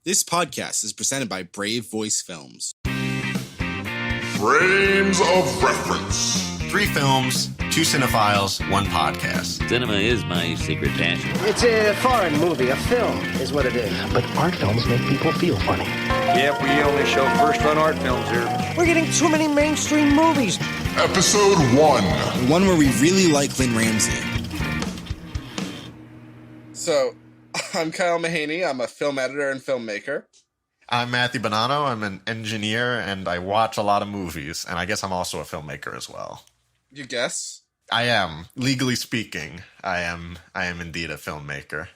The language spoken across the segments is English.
This podcast is presented by Brave Voice Films. Frames of Reference. 3 films, 2 cinephiles, 1 podcast. Cinema is my secret passion. It's a foreign movie, a film is what it is. But art films make people feel funny. Yep, we only show first-run art films here. We're getting too many mainstream movies. Episode 1. The one where we really like Lynne Ramsay. So, I'm Kyle Mahaney. I'm a film editor and filmmaker. I'm Matthew Bonanno. I'm an engineer, and I watch a lot of movies, and I guess I'm also a filmmaker as well. You guess? I am. Legally speaking, I am indeed a filmmaker.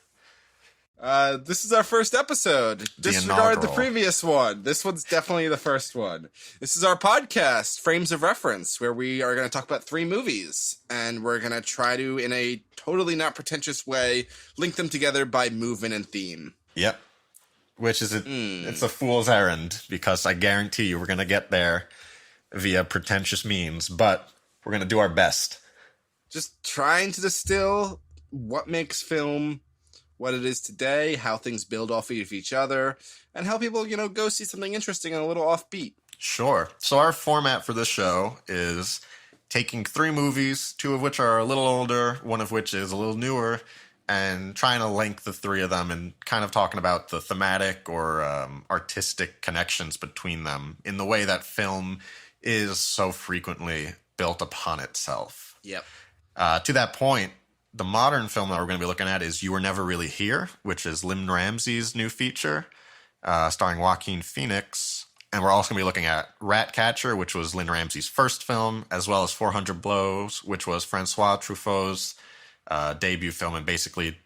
This is our first episode. Disregard the inaugural. previous one. This one's definitely the first one. This is our podcast, Frames of Reference, where we are going to talk about 3 movies, and we're going to try to, in a totally not pretentious way, link them together by movement and theme. Yep. Which is it's a fool's errand, because I guarantee you we're going to get there via pretentious means, but we're going to do our best. Just trying to distill what makes film what it is today, how things build off of each other, and how people, go see something interesting and a little offbeat. Sure. So our format for this show is taking 3 movies, 2 of which are a little older, 1 of which is a little newer, and trying to link the 3 of them and kind of talking about the thematic or artistic connections between them in the way that film is so frequently built upon itself. Yep. To that point, the modern film that we're going to be looking at is You Were Never Really Here, which is Lynne Ramsay's new feature, starring Joaquin Phoenix. And we're also going to be looking at Ratcatcher, which was Lynne Ramsay's first film, as well as 400 Blows, which was Francois Truffaut's debut film and basically,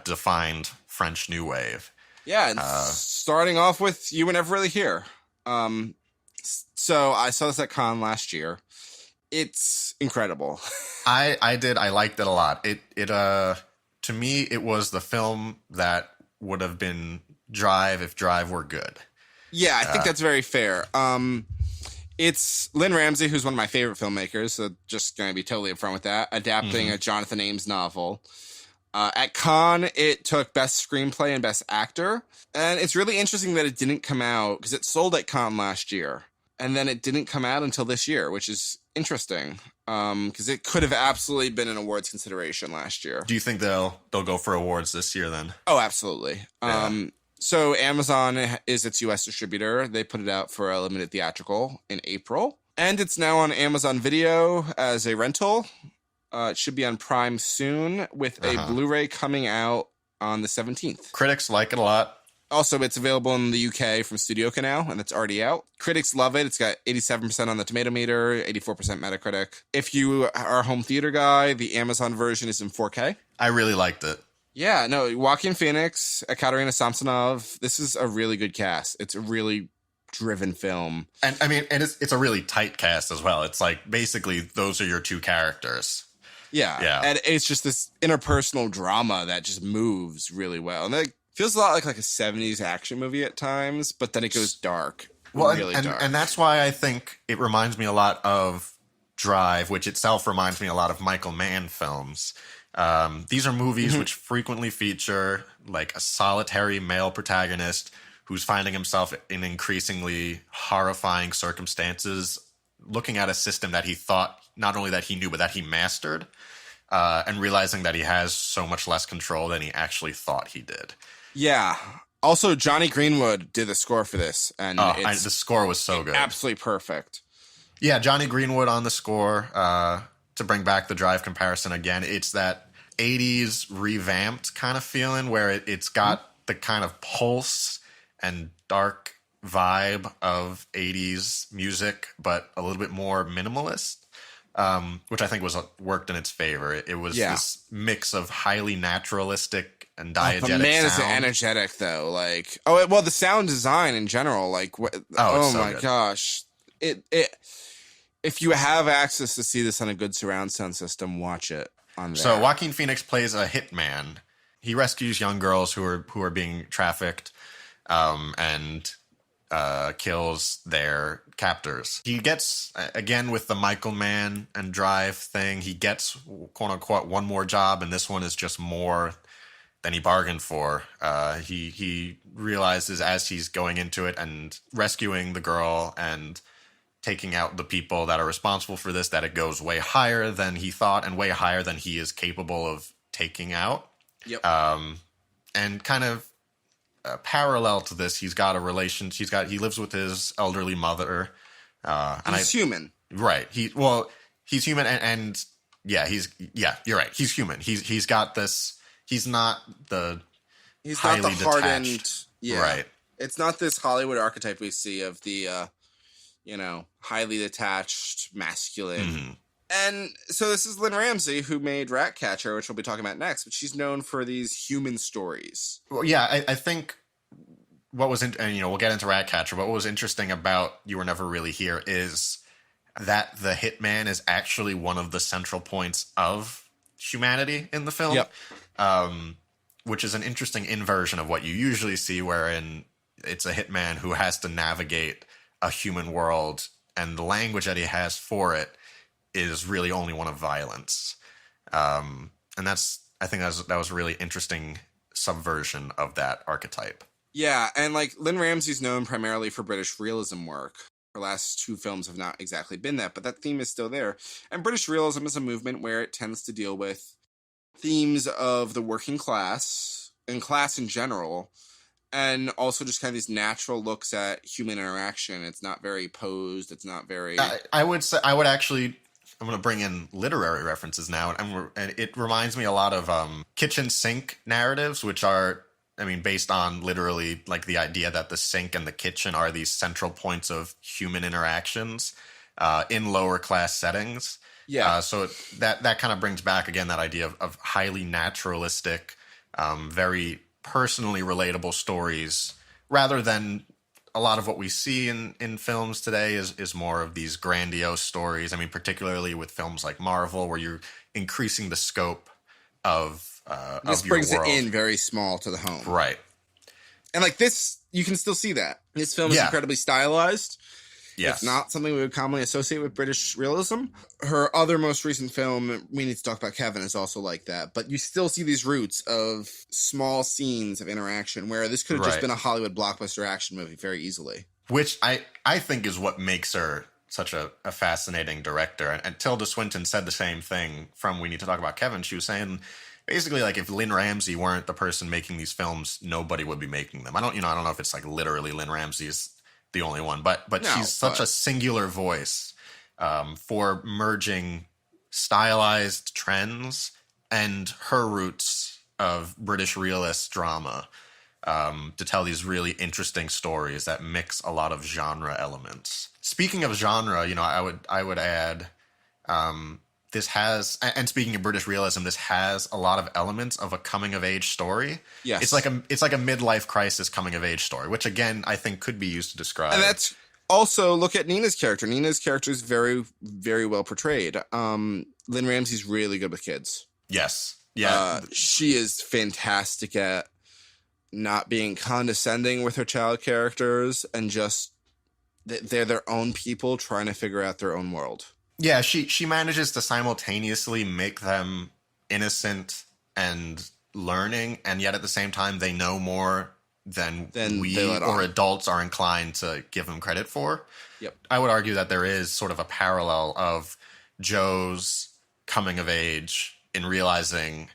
defined French New Wave. Yeah, and starting off with You Were Never Really Here. So I saw this at Cannes last year. It's incredible. I did. I liked it a lot. It to me, it was the film that would have been Drive if Drive were good. Yeah, I think that's very fair. It's Lynne Ramsay, who's one of my favorite filmmakers, so just going to be totally upfront with that, adapting a Jonathan Ames novel. At Cannes, it took Best Screenplay and Best Actor, and it's really interesting that it didn't come out, because it sold at Cannes last year, and then it didn't come out until this year, which is interesting, because it could have absolutely been an awards consideration last year. Do you think they'll go for awards this year then? Oh, absolutely. Yeah. So Amazon is its U.S. distributor. They put it out for a limited theatrical in April. And it's now on Amazon Video as a rental. It should be on Prime soon, with a Blu-ray coming out on the 17th. Critics like it a lot. Also, it's available in the UK from Studio Canal, and it's already out. Critics love it. It's got 87% on the Tomato Meter, 84% Metacritic. If you are a home theater guy, the Amazon version is in 4K. I really liked it. Yeah, no, Joaquin Phoenix, Katerina Samsonov. This is a really good cast. It's a really driven film. And I mean, and it's a really tight cast as well. It's like basically those are your 2 characters. Yeah. And it's just this interpersonal drama that just moves really well. And it feels a lot like a 70s action movie at times, but then it goes dark. Well, really dark. And that's why I think it reminds me a lot of Drive, which itself reminds me a lot of Michael Mann films. These are movies which frequently feature like a solitary male protagonist who's finding himself in increasingly horrifying circumstances, looking at a system that he thought not only that he knew, but that he mastered, and realizing that he has so much less control than he actually thought he did. Yeah. Also, Johnny Greenwood did the score for this, and the score was so good. Absolutely perfect. Yeah, Johnny Greenwood on the score. To bring back the Drive comparison again, it's that 80s revamped kind of feeling where it's got the kind of pulse and dark vibe of 80s music, but a little bit more minimalist, which I think worked in its favor. It was this mix of highly naturalistic and diegetic the man sound. is energetic, though. The sound design in general, oh my gosh. If you have access to see this on a good surround sound system, watch it on there. So Joaquin Phoenix plays a hitman. He rescues young girls who are being trafficked, and kills their captors. He gets, again with the Michael Mann and Drive thing, he gets quote unquote one more job, and this one is just more he bargained for. He realizes as he's going into it and rescuing the girl and taking out the people that are responsible for this, that it goes way higher than he thought and way higher than he is capable of taking out. Yep. And kind of parallel to this, he lives with his elderly mother. He's human. Right. He's human and you're right. He's human. He's got this, he's not the highly hardened. detached. Yeah. Right. It's not this Hollywood archetype we see of the, highly detached, masculine. Mm-hmm. And so this is Lynne Ramsay, who made Ratcatcher, which we'll be talking about next, but she's known for these human stories. Well, yeah, I think what was, and we'll get into Ratcatcher, but what was interesting about You Were Never Really Here is that the hitman is actually one of the central points of humanity in the film. Yep. Which is an interesting inversion of what you usually see, wherein it's a hitman who has to navigate a human world, and the language that he has for it is really only one of violence. And I think that was a really interesting subversion of that archetype. Yeah, and Lynne Ramsay's known primarily for British realism work. Her last two films have not exactly been that, but that theme is still there. And British realism is a movement where it tends to deal with themes of the working class and class in general, and also just kind of these natural looks at human interaction. It's not very posed. It's not very... I would say, I'm going to bring in literary references now, and it reminds me a lot of kitchen sink narratives, which are, based on literally the idea that the sink and the kitchen are these central points of human interactions in lower class settings. Yeah. So that kind of brings back again that idea of highly naturalistic, very personally relatable stories, rather than a lot of what we see in films today is more of these grandiose stories. Particularly with films like Marvel, where you're increasing the scope of this your brings world. it in very small to the home. Right. And this, you can still see that. This film is incredibly stylized. Yes. It's not something we would commonly associate with British realism. Her other most recent film, We Need to Talk About Kevin, is also like that. But you still see these roots of small scenes of interaction where this could have just been a Hollywood blockbuster action movie very easily. Which I think is what makes her such a fascinating director. And Tilda Swinton said the same thing from We Need to Talk About Kevin. She was saying, basically, if Lynne Ramsay weren't the person making these films, nobody would be making them. I don't know if it's literally Lynne Ramsay's the only one, but she's such a singular voice for merging stylized trends and her roots of British realist drama to tell these really interesting stories that mix a lot of genre elements. Speaking of genre, I would add this has, and speaking of British realism, this has a lot of elements of a coming of age story. Yes. It's like a midlife crisis coming of age story, which again, I think could be used to describe. And that's also, look at Nina's character. Nina's character is very, very well portrayed. Lynne Ramsay's really good with kids. Yes. Yeah. She is fantastic at not being condescending with her child characters and just, they're their own people trying to figure out their own world. Yeah, she manages to simultaneously make them innocent and learning, and yet at the same time they know more than we or adults are inclined to give them credit for. Yep. I would argue that there is sort of a parallel of Joe's coming of age in realizing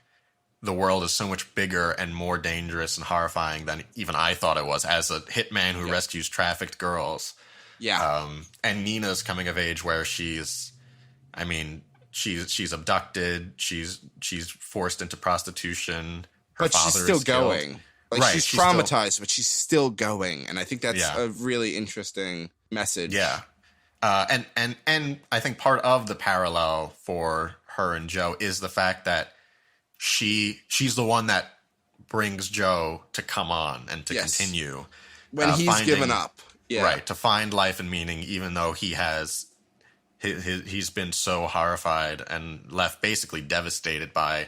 the world is so much bigger and more dangerous and horrifying than even I thought it was as a hitman who rescues trafficked girls. Yeah. And Nina's coming of age where she's abducted, she's forced into prostitution. But she's still going. She's traumatized, but she's still going. And I think that's a really interesting message. Yeah. And I think part of the parallel for her and Joe is the fact that she's the one that brings Joe to come on and to continue. When he's given up. Yeah. Right, to find life and meaning, even though he's been so horrified and left basically devastated by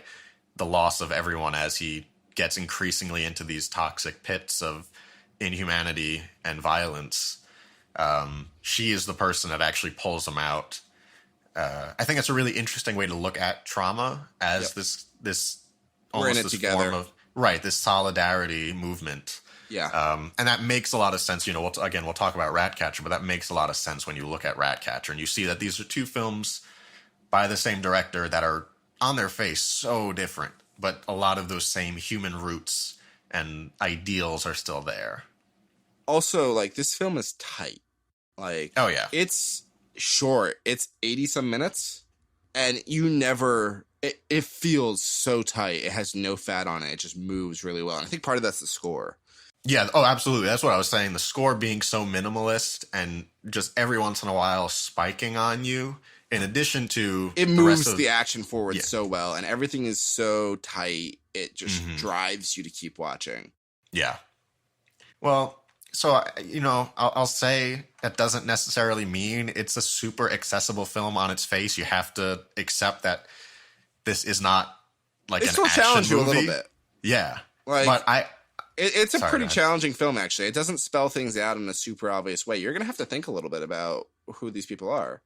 the loss of everyone as he gets increasingly into these toxic pits of inhumanity and violence. She is the person that actually pulls him out. I think it's a really interesting way to look at trauma as this almost this form of Right, this solidarity movement. Yeah. And that makes a lot of sense. You know, we'll talk about Ratcatcher, but that makes a lot of sense when you look at Ratcatcher and you see that these are two films by the same director that are on their face so different, but a lot of those same human roots and ideals are still there. Also, like, this film is tight. Like, oh yeah, it's short. It's 80 some minutes, and you never. It feels so tight. It has no fat on it. It just moves really well. And I think part of that's the score. Yeah. Oh, absolutely. That's what I was saying. The score being so minimalist and just every once in a while spiking on you. In addition to it moves the action forward so well, and everything is so tight. It just drives you to keep watching. Yeah. Well, so, you know, I'll say that doesn't necessarily mean it's a super accessible film on its face. You have to accept that this is not like an action movie. It still challenges you a little bit. Yeah. Like, but it's a pretty challenging film, actually. It doesn't spell things out in a super obvious way. You're going to have to think a little bit about who these people are.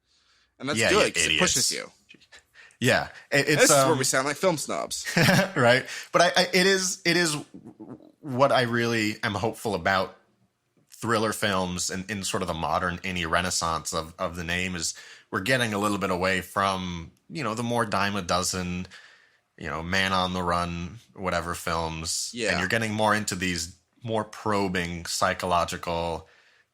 And that's good because it pushes you. Yeah. This is where we sound like film snobs. Right. But it is what I really am hopeful about thriller films and in sort of the modern indie renaissance of the name is we're getting a little bit away from, you know, the more dime a dozen, you know, man on the run, whatever films. Yeah. And you're getting more into these more probing psychological,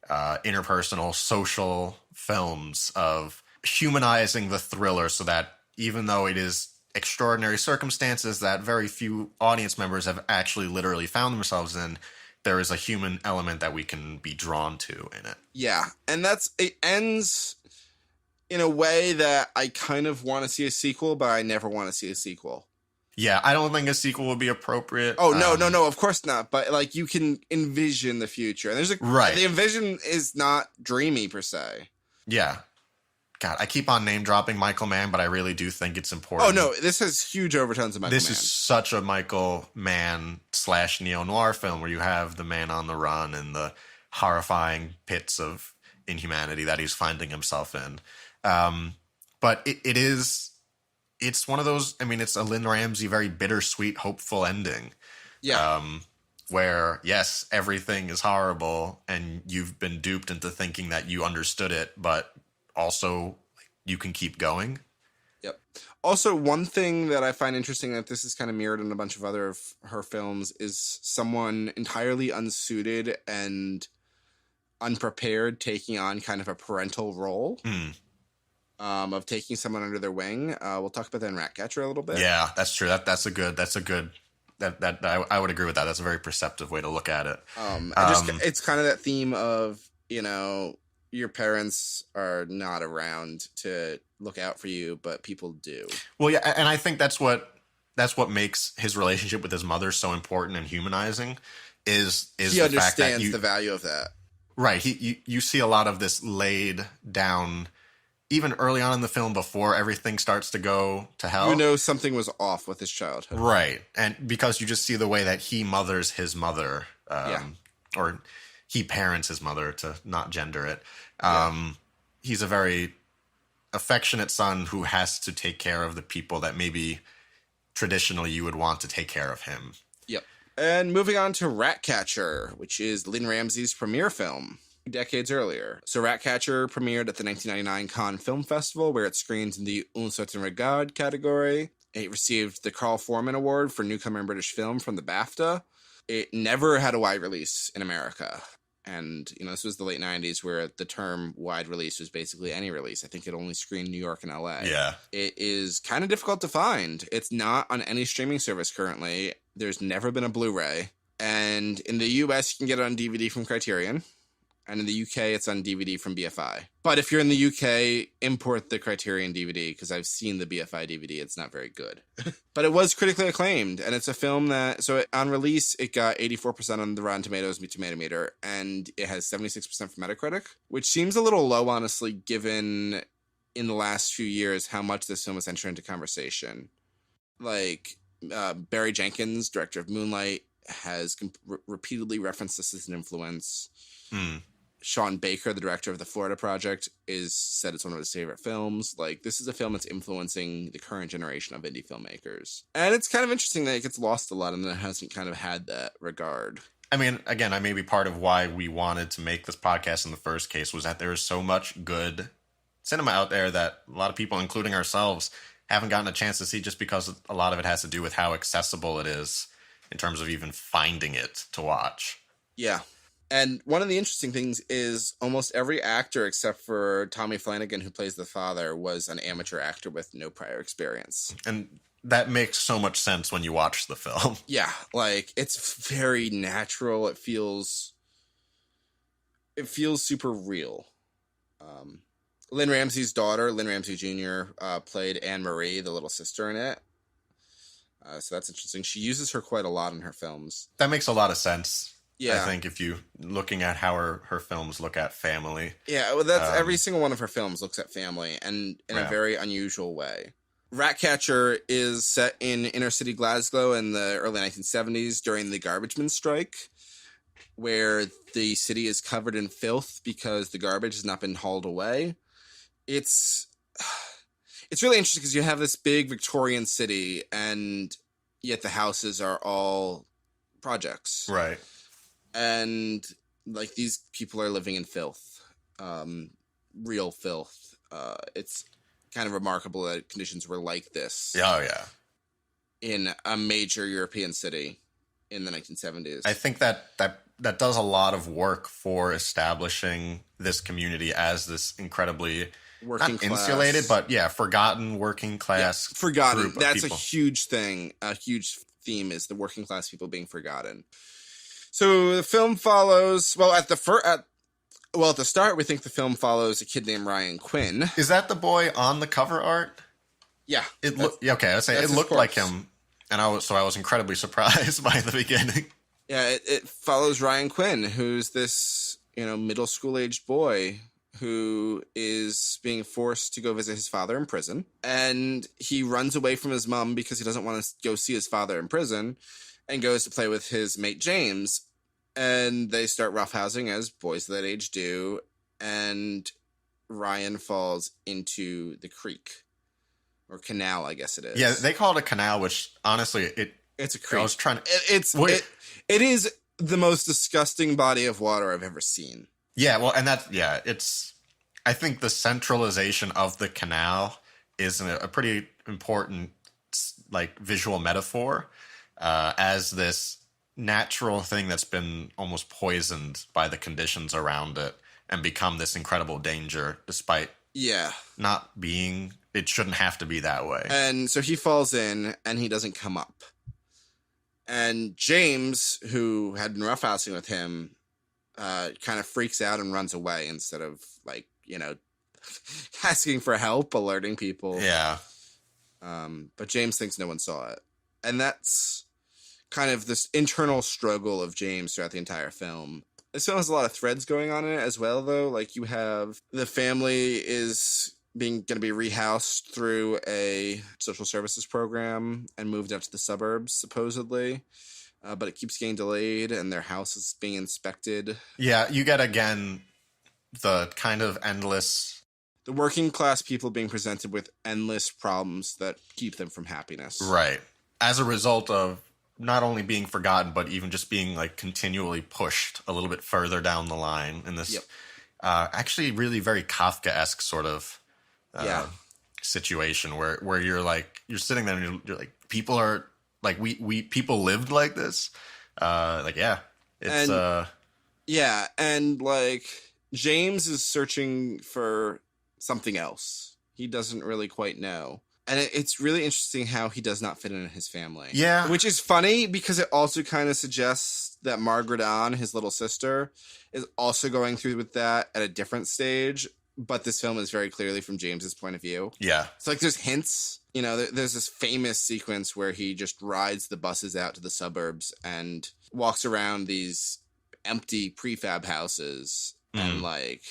interpersonal, social films of humanizing the thriller so that even though it is extraordinary circumstances that very few audience members have actually literally found themselves in, there is a human element that we can be drawn to in it. Yeah. And it ends in a way that I kind of want to see a sequel, but I never want to see a sequel. Yeah, I don't think a sequel would be appropriate. Oh, no, of course not. But, like, you can envision the future. And the envision is not dreamy, per se. Yeah. God, I keep on name dropping Michael Mann, but I really do think it's important. Oh, no, this has huge overtones of Michael Mann. This is such a Michael Mann / neo-noir film where you have the man on the run and the horrifying pits of inhumanity that he's finding himself in. But it's one of those, I mean, it's a Lynne Ramsay, very bittersweet, hopeful ending. Yeah. Where, yes, everything is horrible and you've been duped into thinking that you understood it, but also you can keep going. Yep. Also, one thing that I find interesting that this is kind of mirrored in a bunch of other of her films is someone entirely unsuited and unprepared taking on kind of a parental role. Of taking someone under their wing. We'll talk about that in Ratcatcher a little bit. Yeah, that's true. That's a good I would agree with that. That's a very perceptive way to look at it. It's kind of that theme of, you know, your parents are not around to look out for you, but people do. Well, yeah, and I think that's what makes his relationship with his mother so important and humanizing is he the understands fact that the value of that. Right. You see a lot of this laid down even early on in the film before everything starts to go to hell. You know something was off with his childhood. Right. And because you just see the way that he mothers his mother, or he parents his mother, to not gender it. He's a very affectionate son who has to take care of the people that maybe traditionally you would want to take care of him. Yep. And moving on to Ratcatcher, which is Lynne Ramsay's premiere film. Decades earlier. So Ratcatcher premiered at the 1999 Cannes Film Festival, where it screened in the Un Certain Regard category. It received the Carl Foreman Award for Newcomer in British Film from the BAFTA. It never had a wide release in America. And, you know, this was the late 90s where the term wide release was basically any release. I think it only screened New York and LA. Yeah. It is kind of difficult to find. It's not on any streaming service currently. There's never been a Blu-ray. And in the US, you can get it on DVD from Criterion. And in the UK, it's on DVD from BFI. But if you're in the UK, import the Criterion DVD, because I've seen the BFI DVD. It's not very good. But it was critically acclaimed, and it's a film that... So on release, it got 84% on the Rotten Tomatoes Tomato Meter, and it has 76% for Metacritic, which seems a little low, honestly, given in the last few years how much this film has entered into conversation. Like, Barry Jenkins, director of Moonlight, has repeatedly referenced this as an influence. Sean Baker, the director of the Florida Project, is said it's one of his favorite films. Like, this is a film that's influencing the current generation of indie filmmakers. And it's kind of interesting that it gets lost a lot and that it hasn't kind of had that regard. I mean, again, I maybe part of why we wanted to make this podcast in the first case was that there is so much good cinema out there that a lot of people, including ourselves, haven't gotten a chance to see just because a lot of it has to do with how accessible it is in terms of even finding it to watch. Yeah. And one of the interesting things is almost every actor except for Tommy Flanagan, who plays the father, was an amateur actor with no prior experience. And that makes so much sense when you watch the film. Yeah, like, it's very natural. It feels super real. Lynne Ramsay's daughter, Lynne Ramsay Jr., played Anne Marie, the little sister in it. So that's interesting. She uses her quite a lot in her films. That makes a lot of sense. Yeah. I think if you looking at how her films look at family. Yeah, well, that's every single one of her films looks at family, and in a very unusual way. Ratcatcher is set in inner city Glasgow in the early 1970s during the garbageman strike, where the city is covered in filth because the garbage has not been hauled away. It's really interesting because you have this big Victorian city, and yet the houses are all projects. Right. And, like, these people are living in filth. Real filth. It's kind of remarkable that conditions were like this. Oh, yeah. In a major European city in the 1970s. I think that does a lot of work for establishing this community as this incredibly working class, insulated, but forgotten working class. Yeah, forgotten. Group of That's people. a huge thing. A huge theme is the working class people being forgotten. So the film follows. Well, at the start, we think the film follows a kid named Ryan Quinn. Is that the boy on the cover art? Yeah. It looked okay. I say it looked like him, and I was incredibly surprised by the beginning. Yeah, it follows Ryan Quinn, who's this middle school aged boy who is being forced to go visit his father in prison, and he runs away from his mom because he doesn't want to go see his father in prison, and goes to play with his mate James. And they start roughhousing, as boys of that age do, and Ryan falls into the creek. Or canal, I guess it is. Yeah, they call it a canal, which, honestly, it's a creek. I was trying to... It is the most disgusting body of water I've ever seen. Yeah, well, and it's... I think the centralization of the canal is a pretty important, like, visual metaphor as this natural thing that's been almost poisoned by the conditions around it and become this incredible danger despite not being, it shouldn't have to be that way. And so he falls in and he doesn't come up. And James, who had been roughhousing with him, kind of freaks out and runs away instead of, like, asking for help, alerting people. Yeah. But James thinks no one saw it. And that's kind of this internal struggle of James throughout the entire film. This film has a lot of threads going on in it as well, though. Like, you have the family is going to be rehoused through a social services program and moved out to the suburbs, supposedly. But it keeps getting delayed, and their house is being inspected. Yeah, you get, again, the kind of endless... The working class people being presented with endless problems that keep them from happiness. Right. As a result of not only being forgotten, but even just being, like, continually pushed a little bit further down the line in this actually really very Kafka-esque sort of situation where you're like, you're sitting there and you're like, people are like, we people lived like this. And like, James is searching for something else. He doesn't really quite know. And it's really interesting how he does not fit in his family. Yeah. Which is funny because it also kind of suggests that Margaret Ann, his little sister, is also going through with that at a different stage. But this film is very clearly from James's point of view. Yeah. It's like there's hints. There's this famous sequence where he just rides the buses out to the suburbs and walks around these empty prefab houses. And like...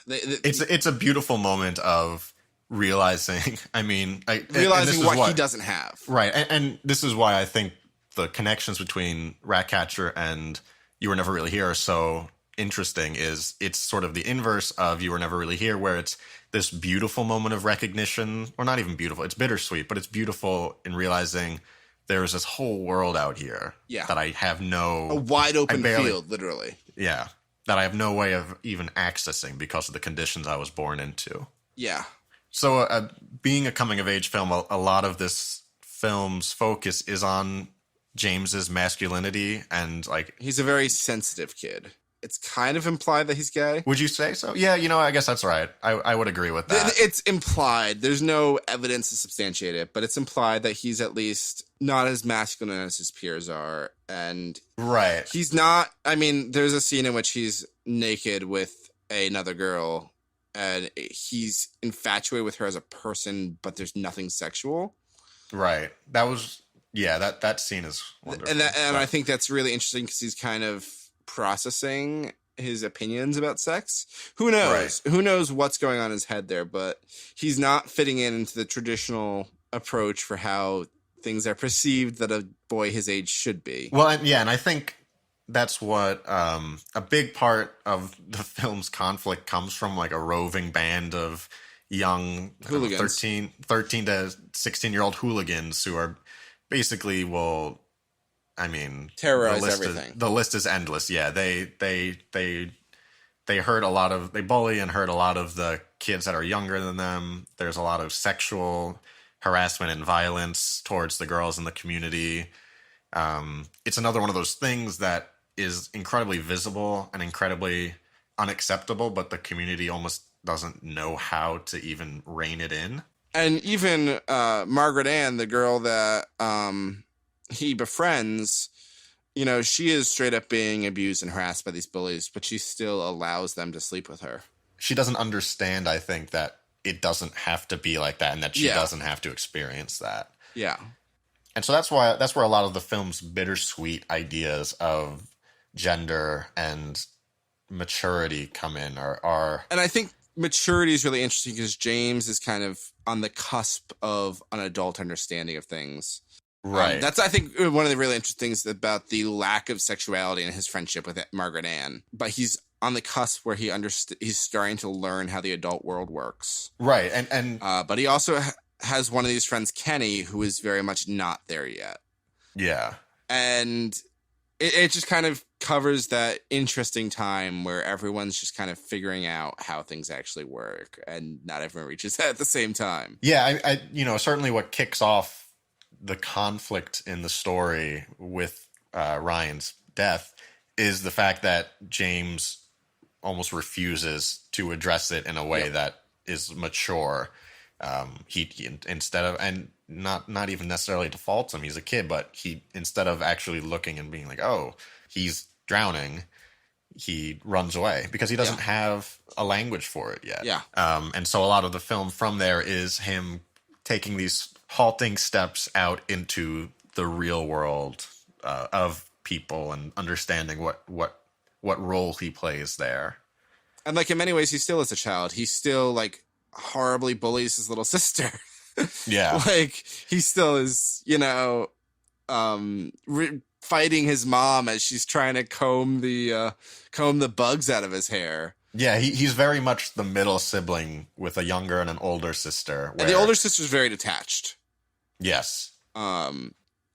It's a beautiful moment of... realizing what he doesn't have. Right. And this is why I think the connections between Ratcatcher and You Were Never Really Here are so interesting is it's sort of the inverse of You Were Never Really Here, where it's this beautiful moment of recognition, or not even beautiful, it's bittersweet, but it's beautiful in realizing there's this whole world out here that I have a wide open field, literally. Yeah, that I have no way of even accessing because of the conditions I was born into. Yeah. So being a coming-of-age film, a lot of this film's focus is on James's masculinity and, like... He's a very sensitive kid. It's kind of implied that he's gay. Would you say so? Yeah, I guess that's right. I would agree with that. It's implied. There's no evidence to substantiate it, but it's implied that he's at least not as masculine as his peers are. And right. He's not... I mean, there's a scene in which he's naked with another girl, and he's infatuated with her as a person, but there's nothing sexual. Right. That was... Yeah, that scene is wonderful. And I think that's really interesting because he's kind of processing his opinions about sex. Who knows? Right. Who knows what's going on in his head there, but he's not fitting into the traditional approach for how things are perceived that a boy his age should be. Well, and I think that's what a big part of the film's conflict comes from, like a roving band of young 13 to 16-year-old hooligans who are basically terrorize everything. The list is endless. Yeah, they hurt a lot of, they bully and hurt a lot of the kids that are younger than them. There's a lot of sexual harassment and violence towards the girls in the community. It's another one of those things that is incredibly visible and incredibly unacceptable, but the community almost doesn't know how to even rein it in. And even Margaret Ann, the girl that he befriends, she is straight up being abused and harassed by these bullies, but she still allows them to sleep with her. She doesn't understand, I think, that it doesn't have to be like that and that she doesn't have to experience that. Yeah. And so that's where a lot of the film's bittersweet ideas of gender and maturity come in. And I think maturity is really interesting because James is kind of on the cusp of an adult understanding of things. Right. That's, I think, one of the really interesting things about the lack of sexuality in his friendship with Margaret Ann. But he's on the cusp where he's starting to learn how the adult world works. Right. And but he also has one of these friends, Kenny, who is very much not there yet. Yeah. And it just kind of covers that interesting time where everyone's just kind of figuring out how things actually work, and not everyone reaches that at the same time. Yeah, I certainly what kicks off the conflict in the story with Ryan's death is the fact that James almost refuses to address it in a way that is mature. He instead of, and not even necessarily to fault him, he's a kid, but he, instead of actually looking and being like, oh, he's drowning, he runs away because he doesn't have a language for it yet. Yeah. And so a lot of the film from there is him taking these halting steps out into the real world of people and understanding what role he plays there. And like in many ways, he still is a child. He still like horribly bullies his little sister. Yeah. Like he still is, fighting his mom as she's trying to comb the bugs out of his hair. Yeah, he's very much the middle sibling with a younger and an older sister. And the older sister's very detached. Yes. But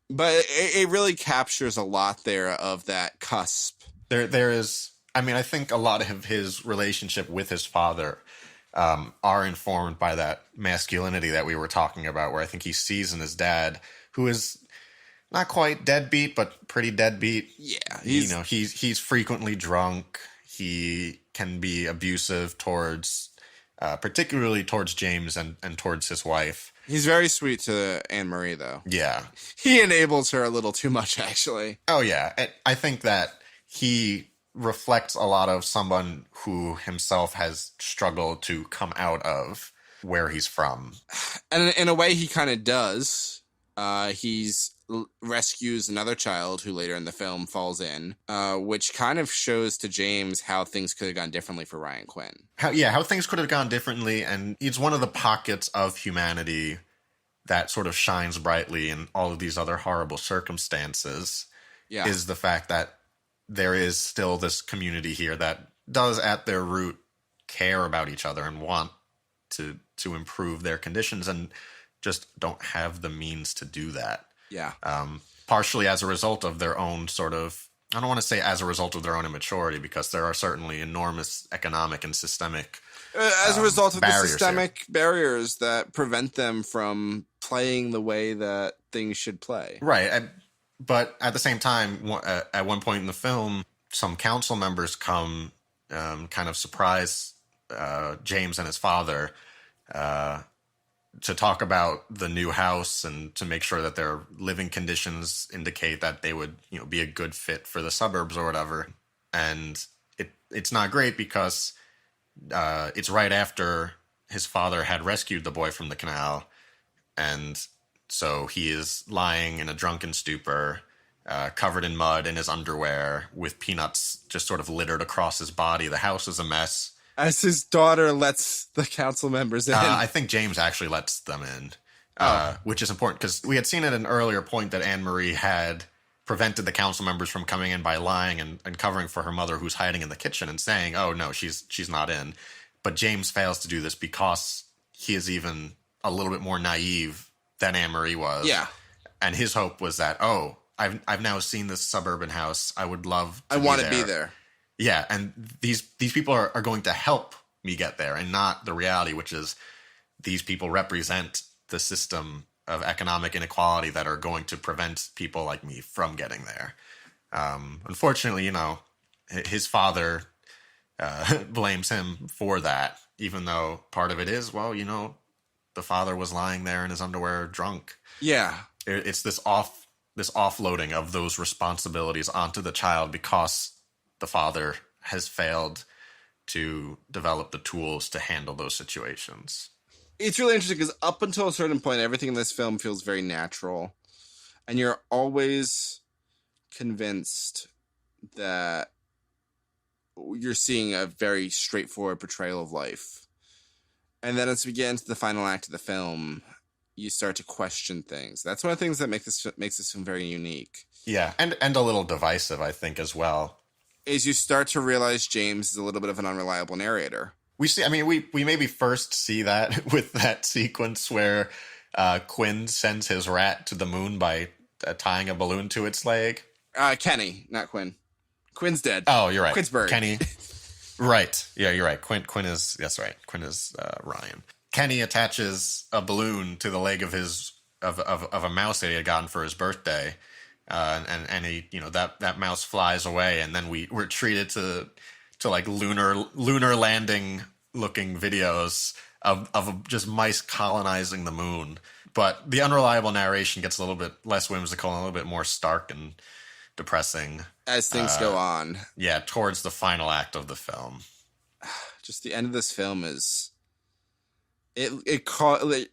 it really captures a lot there of that cusp. There is, I think a lot of his relationship with his father are informed by that masculinity that we were talking about, where I think he sees in his dad, who is not quite deadbeat, but pretty deadbeat. Yeah. He's frequently drunk. He can be abusive towards, particularly towards James and towards his wife. He's very sweet to Anne Marie, though. Yeah. He enables her a little too much, actually. Oh, yeah. I think that he reflects a lot of someone who himself has struggled to come out of where he's from. And in a way, he kind of does. He's rescues another child who later in the film falls in, which kind of shows to James how things could have gone differently for Ryan Quinn. How things could have gone differently, and it's one of the pockets of humanity that sort of shines brightly in all of these other horrible circumstances. Yeah. Is the fact that there is still this community here that does at their root care about each other and want to improve their conditions and just don't have the means to do that. Yeah. Partially as a result of their own sort of, I don't want to say as a result of their own immaturity, because there are certainly enormous economic and systemic as a result of the barriers systemic barriers that prevent them from playing the way that things should play. Right. But at the same time, at one point in the film, some council members come kind of surprise James and his father to talk about the new house and to make sure that their living conditions indicate that they would, be a good fit for the suburbs or whatever. And it's not great because it's right after his father had rescued the boy from the canal. And so he is lying in a drunken stupor, covered in mud in his underwear with peanuts just sort of littered across his body. The house is a mess. As his daughter lets the council members in. I think James actually lets them in, which is important because we had seen at an earlier point that Anne-Marie had prevented the council members from coming in by lying and covering for her mother, who's hiding in the kitchen, and saying, oh, no, she's not in. But James fails to do this because he is even a little bit more naive than Anne-Marie was. Yeah. And his hope was that, I've now seen this suburban house. I would love to be there. Yeah, and these people are going to help me get there, and not the reality, which is these people represent the system of economic inequality that are going to prevent people like me from getting there. Unfortunately, his father blames him for that, even though part of it is, the father was lying there in his underwear drunk. Yeah. It's this offloading of those responsibilities onto the child because the father has failed to develop the tools to handle those situations. It's really interesting because up until a certain point, everything in this film feels very natural. And you're always convinced that you're seeing a very straightforward portrayal of life. And then as we get into the final act of the film, you start to question things. That's one of the things that makes this film very unique. Yeah, and a little divisive, I think, as well. Is you start to realize James is a little bit of an unreliable narrator. We maybe first see that with that sequence where Quinn sends his rat to the moon by tying a balloon to its leg. Kenny, not Quinn. Quinn's dead. Oh, you're right. Quinn's buried. Kenny. Right. Yeah, you're right. Quinn is, that's right. Quinn is Ryan. Kenny attaches a balloon to the leg of a mouse that he had gotten for his birthday. And he, that mouse flies away, and then we're treated to like lunar landing looking videos of just mice colonizing the moon. But the unreliable narration gets a little bit less whimsical and a little bit more stark and depressing as things go on. Yeah, towards the final act of the film. Just the end of this film is it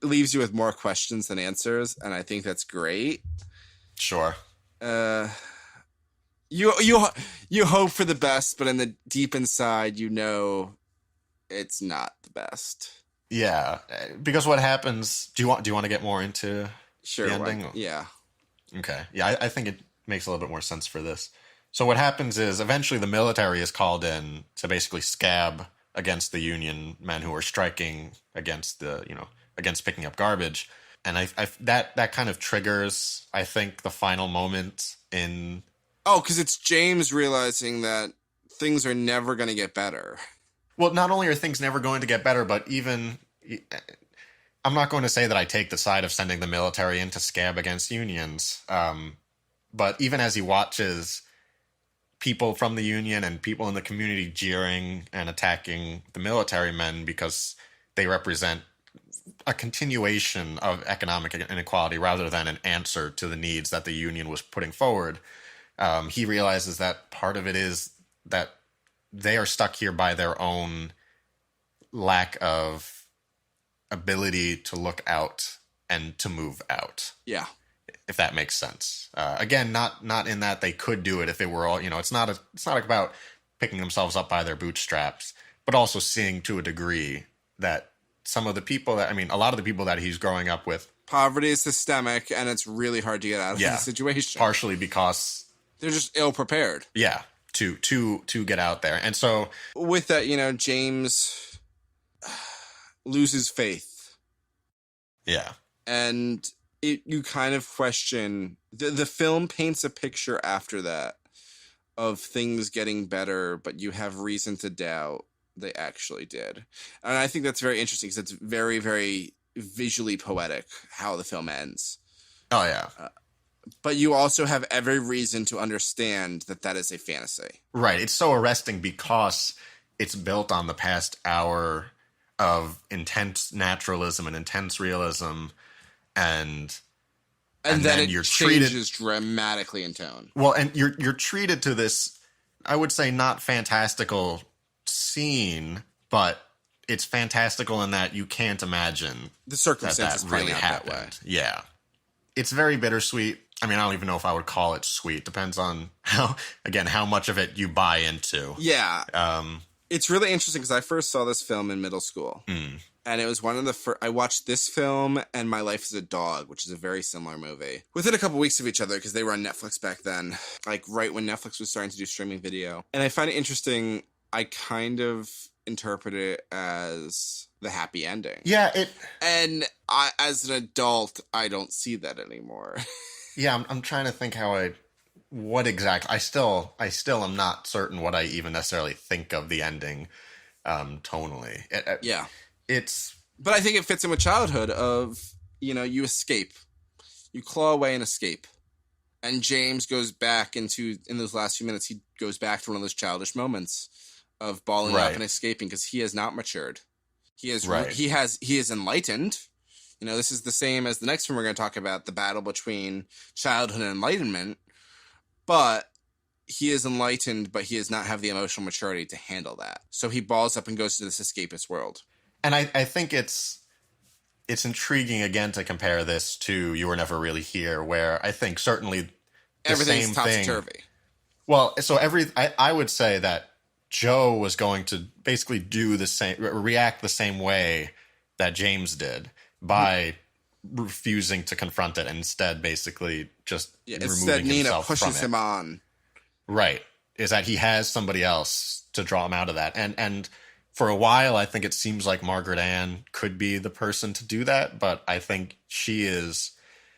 leaves you with more questions than answers, and I think that's great. Sure. You hope for the best, but in the deep inside, it's not the best. Yeah, because what happens? Do you want to get more into the ending? Yeah. Okay. Yeah, I think it makes a little bit more sense for this. So what happens is eventually the military is called in to basically scab against the Union men who are striking against against picking up garbage. And that kind of triggers, I think, the final moment in... Oh, because it's James realizing that things are never going to get better. Well, not only are things never going to get better, but even... I'm not going to say that I take the side of sending the military in to scab against unions. But even as he watches people from the Union and people in the community jeering and attacking the military men because they represent a continuation of economic inequality rather than an answer to the needs that the Union was putting forward, he realizes that part of it is that they are stuck here by their own lack of ability to look out and to move out. Yeah. If that makes sense. Again, not in that they could do it if it were all, it's not about picking themselves up by their bootstraps, but also seeing to a degree that some of the people a lot of the people that he's growing up with. Poverty is systemic, and it's really hard to get out of the situation. Partially because they're just ill prepared. Yeah. to get out there. And so with that, James loses faith. Yeah. And you kind of question the film paints a picture after that of things getting better, but you have reason to doubt they actually did. And I think that's very interesting because it's very, very visually poetic how the film ends. Oh, yeah. But you also have every reason to understand that is a fantasy. Right. It's so arresting because it's built on the past hour of intense naturalism and intense realism, and then it you're changes dramatically in tone. Well, and you're treated to this, I would say, not fantastical scene, but it's fantastical in that you can't imagine the circumstances that really really happened. That way. Yeah. It's very bittersweet. I mean, I don't even know if I would call it sweet. Depends on how much of it you buy into. Yeah. It's really interesting because I first saw this film in middle school. And it was one of the first. I watched this film and My Life as a Dog, which is a very similar movie, within a couple weeks of each other because they were on Netflix back then, like right when Netflix was starting to do streaming video. And I find it interesting. I kind of interpret it as the happy ending. Yeah. And as an adult, I don't see that anymore. Yeah, I'm trying to think what exactly. I still am not certain what I even necessarily think of the ending, tonally. Yeah. But I think it fits in with childhood of, you escape. You claw away and escape. And James goes back in those last few minutes, he goes back to one of those childish moments of balling up and escaping because he has not matured. He is enlightened. This is the same as the next film we're going to talk about, the battle between childhood and enlightenment. But he is enlightened, but he does not have the emotional maturity to handle that. So he balls up and goes to this escapist world. And I think it's intriguing, again, to compare this to You Were Never Really Here, where I think certainly everything's topsy-turvy. Well, so I would say that Joe was going to basically do the same, react the same way that James did by refusing to confront it and instead basically just removing Nina himself from it. pushes him on. Right. Is that he has somebody else to draw him out of that. And for a while, I think it seems like Margaret Ann could be the person to do that, but I think she's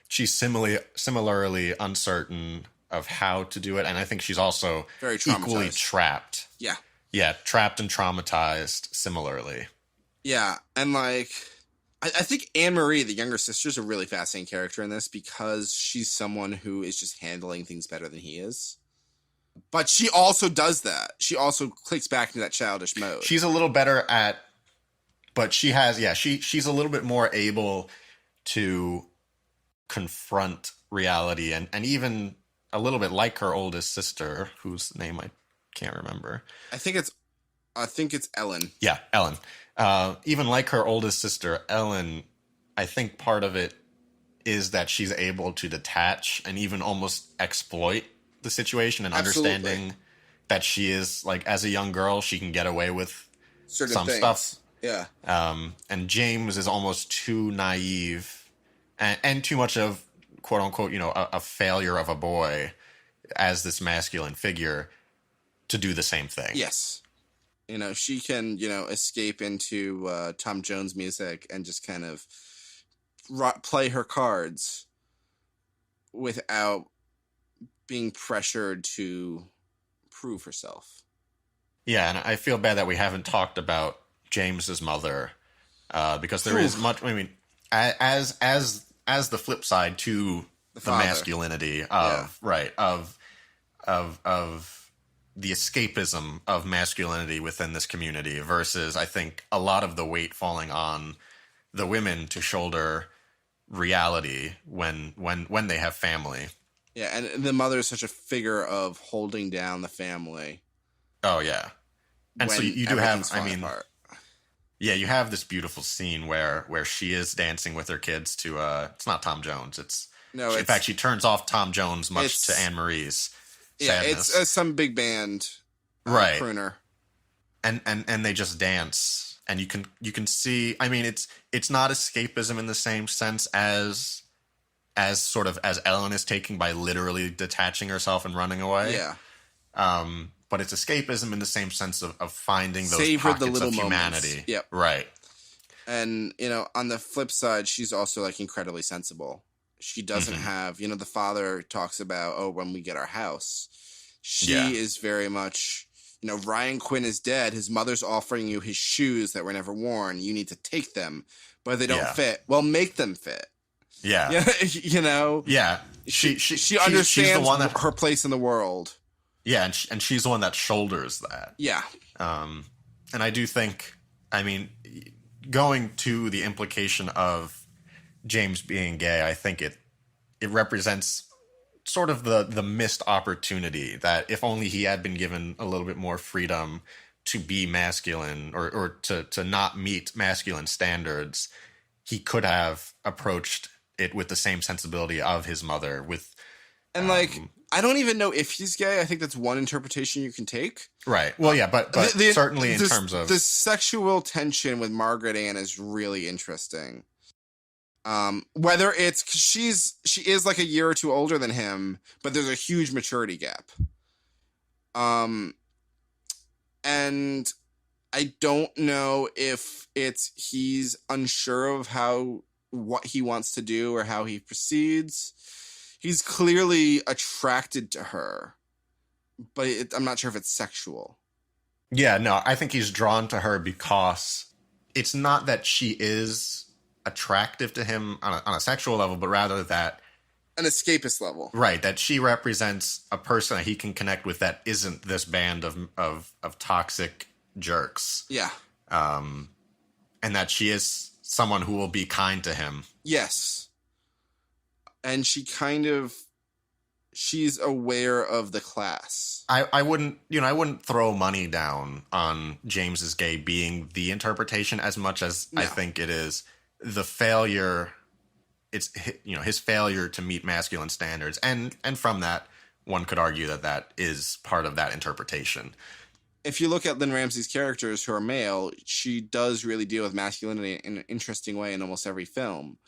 similarly uncertain of how to do it, and I think she's also very equally trapped. Yeah. Yeah, trapped and traumatized similarly. Yeah, and I think Anne-Marie, the younger sister, is a really fascinating character in this because she's someone who is just handling things better than he is. But she also does that. She also clicks back into that childish mode. She's a little better at, but she has, she's a little bit more able to confront reality and even a little bit like her oldest sister, whose name I can't remember. I think it's Ellen. Yeah, Ellen. Even like her oldest sister, Ellen, I think part of it is that she's able to detach and even almost exploit the situation and understanding that she is, like, as a young girl, she can get away with some stuff. Yeah. And James is almost too naive and too much of, quote unquote, a failure of a boy as this masculine figure to do the same thing. Yes. She can, escape into Tom Jones music and just kind of play her cards without being pressured to prove herself. Yeah, and I feel bad that we haven't talked about James's mother, because there is much. I mean, as the flip side to the masculinity of of the escapism of masculinity within this community versus, I think, a lot of the weight falling on the women to shoulder reality when they have family. Yeah, and the mother is such a figure of holding down the family. Oh, yeah. And so you do have, apart. Yeah, you have this beautiful scene where she is dancing with her kids to, it's not Tom Jones. In fact, she turns off Tom Jones much to Anne-Marie's sadness. Yeah, it's some big band crooner. And they just dance. And you can see, I mean, it's not escapism in the same sense as sort of as Ellen is taking by literally detaching herself and running away. Yeah. but it's escapism in the same sense of finding those Savor the pockets little of moments. humanity. Yep. Right. And, on the flip side, she's also like incredibly sensible. She doesn't have, the father talks about, when we get our house. She is very much, Ryan Quinn is dead. His mother's offering you his shoes that were never worn. You need to take them, but they don't fit. Well, make them fit. Yeah. Yeah. She understands she's the one that, her place in the world. Yeah. And she's the one that shoulders that. Yeah. And I do think, going to the implication of James being gay, I think it represents sort of the missed opportunity that if only he had been given a little bit more freedom to be masculine or to not meet masculine standards, he could have approached it with the same sensibility of his mother with. And I don't even know if he's gay. I think that's one interpretation you can take. Right. Well, yeah, but certainly in terms of the sexual tension with Margaret Ann is really interesting. Whether it's 'cause she is like a year or two older than him, but there's a huge maturity gap. And I don't know if it's he's unsure of what he wants to do or how he proceeds. He's clearly attracted to her, but I'm not sure if it's sexual. Yeah, no, I think he's drawn to her because it's not that she is attractive to him on a sexual level, but rather that an escapist level, right? That she represents a person that he can connect with that isn't this band of toxic jerks. Yeah, and that she is someone who will be kind to him. Yes, and she's aware of the class. I wouldn't throw money down on James's gay being the interpretation as much as I think it is the failure. It's his failure to meet masculine standards, and from that one could argue that is part of that interpretation. If you look at Lynne Ramsay's characters who are male, she does really deal with masculinity in an interesting way in almost every film.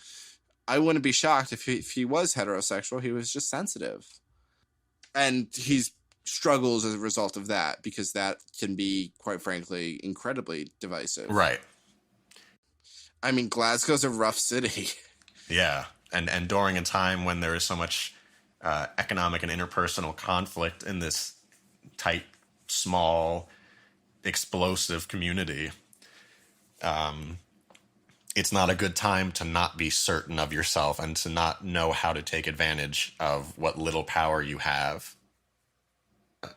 I wouldn't be shocked if he was heterosexual. He was just sensitive. And he struggles as a result of that, because that can be, quite frankly, incredibly divisive. Right. I mean, Glasgow's a rough city. Yeah. And during a time when there is so much economic and interpersonal conflict in this tight, small, explosive community, it's not a good time to not be certain of yourself and to not know how to take advantage of what little power you have.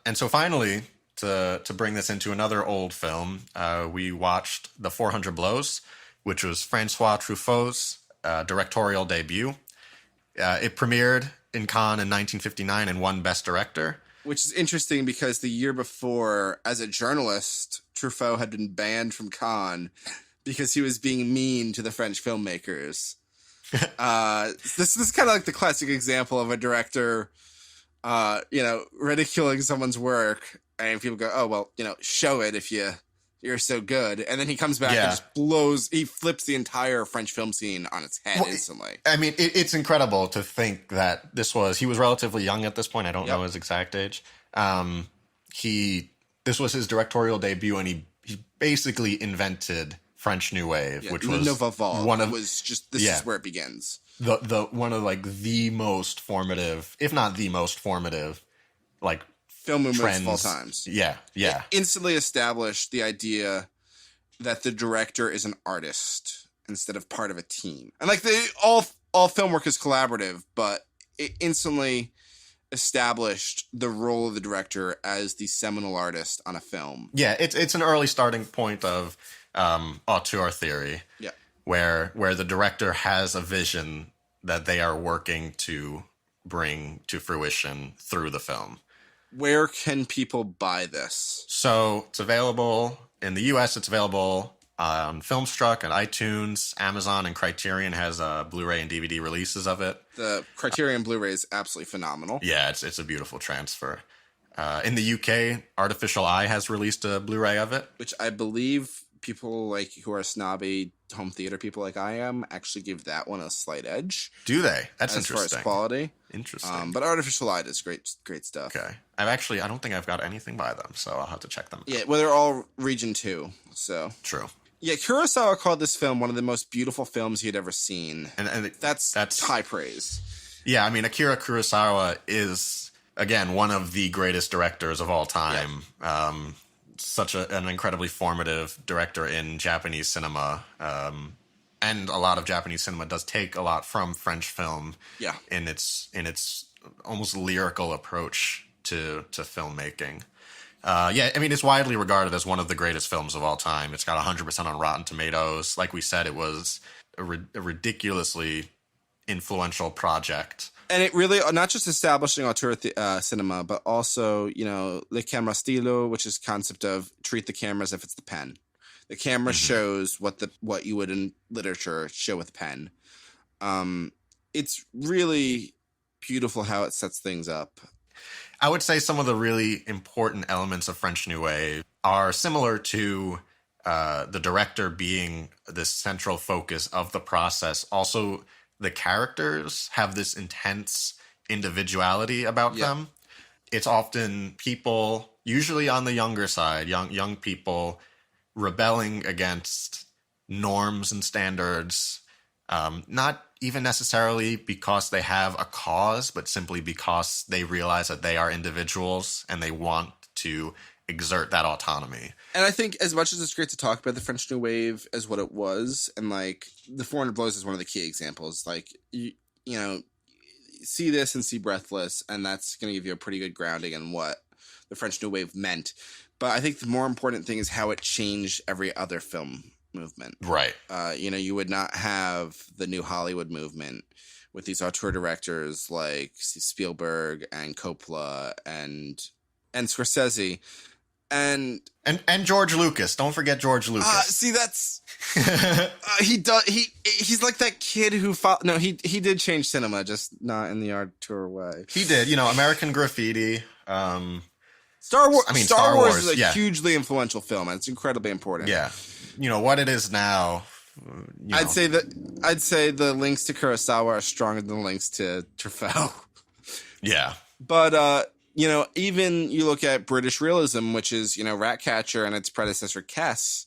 And so finally, to bring this into another old film, we watched The 400 Blows, which was Francois Truffaut's directorial debut. It premiered in Cannes in 1959 and won Best Director. Which is interesting because the year before, as a journalist, Truffaut had been banned from Cannes because he was being mean to the French filmmakers. This is kind of like the classic example of a director, ridiculing someone's work, and people go, "Oh well, show it if you're so good." And then he comes back and just flips the entire French film scene on its head instantly. I mean, it's incredible to think that he was relatively young at this point. I don't know his exact age. This was his directorial debut, and he basically invented French New Wave, which was Nouvelle Vague. This is where it begins. The one of the most formative, if not the most formative, film movements of all times. Yeah. It instantly established the idea that the director is an artist instead of part of a team. And all film work is collaborative, but it instantly established the role of the director as the seminal artist on a film. Yeah, it's an early starting point of auteur theory. Yeah. Where the director has a vision that they are working to bring to fruition through the film. Where can people buy this? So it's available in the US. It's available on Filmstruck and iTunes. Amazon and Criterion has Blu-ray and DVD releases of it. The Criterion Blu-ray is absolutely phenomenal. Yeah, it's a beautiful transfer. In the UK, Artificial Eye has released a Blu-ray of it, which I believe people like who are snobby home theater people like I am actually give that one a slight edge. Do they? That's as interesting. far as quality. Interesting. But Artificial Light is great stuff. Okay. I don't think I've got anything by them, so I'll have to check them out. Yeah, well, they're all Region 2, so. True. Yeah, Kurosawa called this film one of the most beautiful films he had ever seen. And that's high praise. Yeah, I mean, Akira Kurosawa is, again, one of the greatest directors of all time. Yep. Such an incredibly formative director in Japanese cinema. And a lot of Japanese cinema does take a lot from French film in its almost lyrical approach to filmmaking. I mean, it's widely regarded as one of the greatest films of all time. It's got 100% on Rotten Tomatoes. Like we said, it was a ridiculously influential project. And it really, not just establishing auteur cinema, but also, le camera stilo, which is concept of treat the camera as if it's the pen. The camera shows what you would in literature show with a pen. It's really beautiful how it sets things up. I would say some of the really important elements of French New Wave are similar to the director being the central focus of the process. Also, the characters have this intense individuality about them. It's often people, usually on the younger side, young people, rebelling against norms and standards, not even necessarily because they have a cause, but simply because they realize that they are individuals and they want to exert that autonomy. And I think as much as it's great to talk about the French New Wave as what it was, and like the 400 Blows is one of the key examples. Like, you see this and see Breathless, and that's going to give you a pretty good grounding in what the French New Wave meant. But I think the more important thing is how it changed every other film movement. Right. You would not have the New Hollywood movement with these auteur directors like Spielberg and Coppola and Scorsese and George Lucas. Don't forget George Lucas. See, that's he's like that kid who he did change cinema, just not in the auteur way. He did, American Graffiti. Star Wars. Star Wars is a yeah. hugely influential film, and it's incredibly important. Yeah, what it is now. I'd say the links to Kurosawa are stronger than the links to Truffaut. Yeah, but even you look at British realism, which is Ratcatcher and its predecessor Kess,